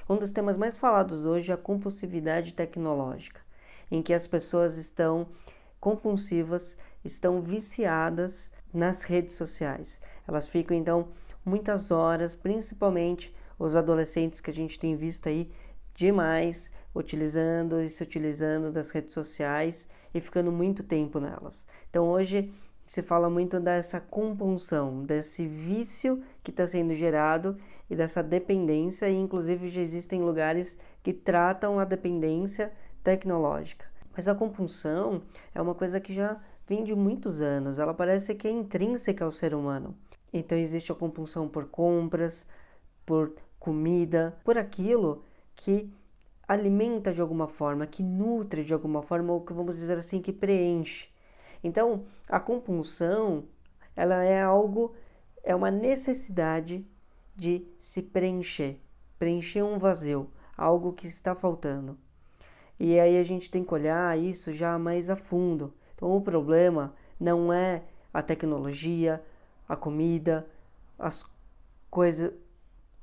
Um dos temas mais falados hoje é a compulsividade tecnológica, em que as pessoas estão compulsivas, estão viciadas nas redes sociais. Elas ficam, então, muitas horas, principalmente os adolescentes que a gente tem visto aí demais, utilizando e se utilizando das redes sociais e ficando muito tempo nelas. Então, hoje se fala muito dessa compulsão, desse vício que está sendo gerado e dessa dependência, e inclusive já existem lugares que tratam a dependência tecnológica. Mas a compulsão é uma coisa que já vem de muitos anos, ela parece que é intrínseca ao ser humano. Então existe a compulsão por compras, por comida, por aquilo que alimenta de alguma forma, que nutre de alguma forma, ou que vamos dizer assim, que preenche. Então, a compulsão, ela é algo, é uma necessidade de se preencher um vazio, algo que está faltando. E aí a gente tem que olhar isso já mais a fundo. Então, o problema não é a tecnologia, a comida, as coisas,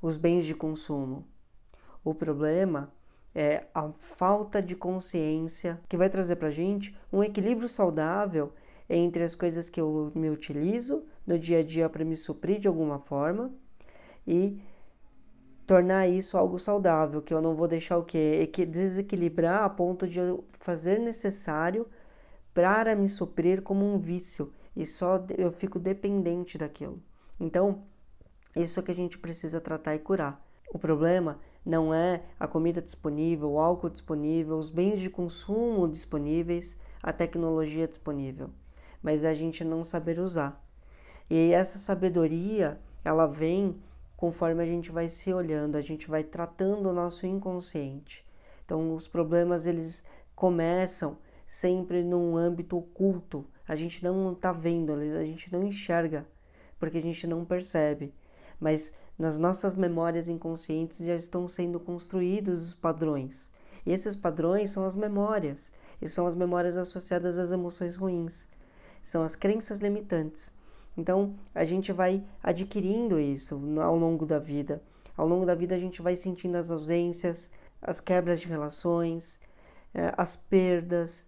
os bens de consumo. O problema é a falta de consciência que vai trazer para a gente um equilíbrio saudável entre as coisas que eu me utilizo no dia a dia para me suprir de alguma forma e tornar isso algo saudável, que eu não vou deixar o quê? Desequilibrar a ponto de eu fazer necessário para me suprir como um vício e só eu fico dependente daquilo. Então, isso que a gente precisa tratar e curar. O problema não é a comida disponível, o álcool disponível, os bens de consumo disponíveis, a tecnologia disponível, mas é a gente não saber usar. E essa sabedoria, ela vem conforme a gente vai se olhando, a gente vai tratando o nosso inconsciente. Então, os problemas, eles começam sempre num âmbito oculto. A gente não está vendo, a gente não enxerga, porque a gente não percebe. Mas nas nossas memórias inconscientes já estão sendo construídos os padrões. E esses padrões são as memórias, e são as memórias associadas às emoções ruins. São as crenças limitantes. Então, a gente vai adquirindo isso ao longo da vida. Ao longo da vida, a gente vai sentindo as ausências, as quebras de relações, as perdas,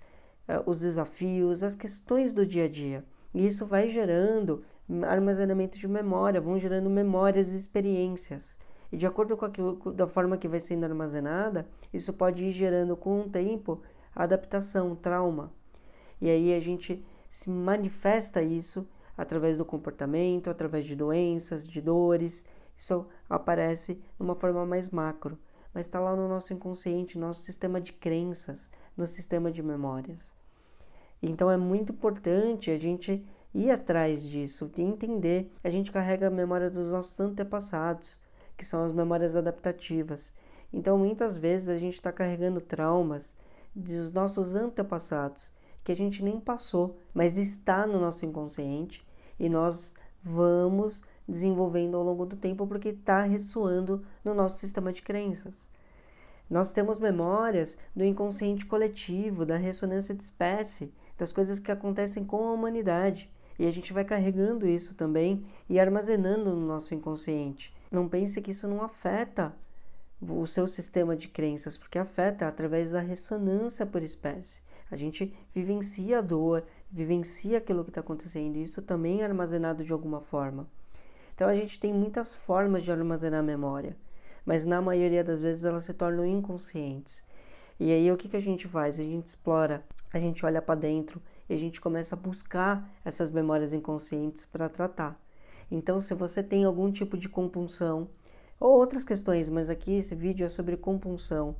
os desafios, as questões do dia a dia. E isso vai gerando armazenamento de memória, vão gerando memórias e experiências. E de acordo com aquilo, da forma que vai sendo armazenada, isso pode ir gerando com o tempo adaptação, trauma. E aí a gente se manifesta isso através do comportamento, através de doenças, de dores. Isso aparece de uma forma mais macro, mas está lá no nosso inconsciente, no nosso sistema de crenças, no sistema de memórias. Então é muito importante a gente ir atrás disso, de entender. A gente carrega a memória dos nossos antepassados, que são as memórias adaptativas. Então muitas vezes a gente está carregando traumas dos nossos antepassados, que a gente nem passou, mas está no nosso inconsciente e nós vamos desenvolvendo ao longo do tempo porque está ressoando no nosso sistema de crenças. Nós temos memórias do inconsciente coletivo, da ressonância de espécie, das coisas que acontecem com a humanidade. E a gente vai carregando isso também e armazenando no nosso inconsciente. Não pense que isso não afeta o seu sistema de crenças, porque afeta através da ressonância por espécie. A gente vivencia a dor, vivencia aquilo que está acontecendo, e isso também é armazenado de alguma forma. Então a gente tem muitas formas de armazenar a memória, mas na maioria das vezes elas se tornam inconscientes. E aí o que a gente faz? A gente explora, a gente olha para dentro e a gente começa a buscar essas memórias inconscientes para tratar. Então se você tem algum tipo de compulsão, ou outras questões, mas aqui esse vídeo é sobre compulsão.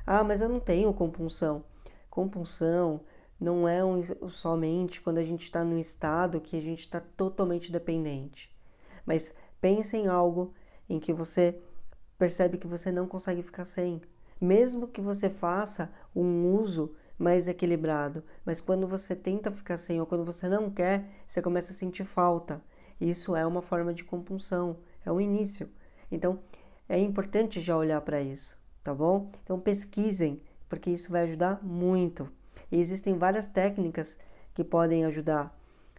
Ah, mas eu não tenho compulsão. Compulsão não é somente quando a gente está num estado que a gente está totalmente dependente. Mas pense em algo em que você percebe que você não consegue ficar sem. Mesmo que você faça um uso mais equilibrado, mas quando você tenta ficar sem ou quando você não quer, você começa a sentir falta. Isso é uma forma de compulsão, é o início. Então, é importante já olhar para isso, tá bom? Então, pesquisem, porque isso vai ajudar muito. E existem várias técnicas que podem ajudar,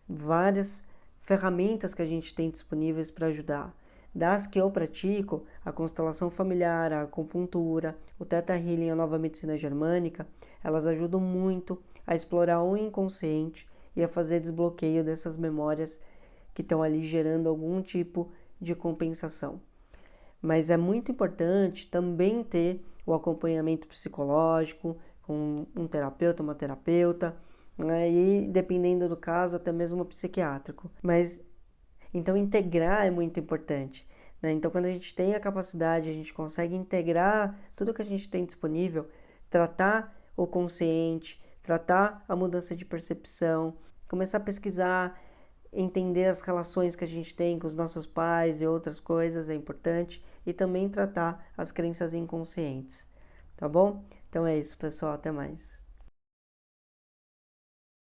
várias ferramentas que a gente tem disponíveis para ajudar. Das que eu pratico, a constelação familiar, a acupuntura, o Theta Healing, a nova medicina germânica, elas ajudam muito a explorar o inconsciente e a fazer desbloqueio dessas memórias que estão ali gerando algum tipo de compensação. Mas é muito importante também ter o acompanhamento psicológico com um terapeuta, uma terapeuta, né? E dependendo do caso, até mesmo um psiquiátrico. Mas então integrar é muito importante, né? Então quando a gente tem a capacidade, a gente consegue integrar tudo que a gente tem disponível, tratar o consciente, tratar a mudança de percepção, começar a pesquisar, entender as relações que a gente tem com os nossos pais e outras coisas é importante, e também tratar as crenças inconscientes, tá bom? Então é isso, pessoal, até mais.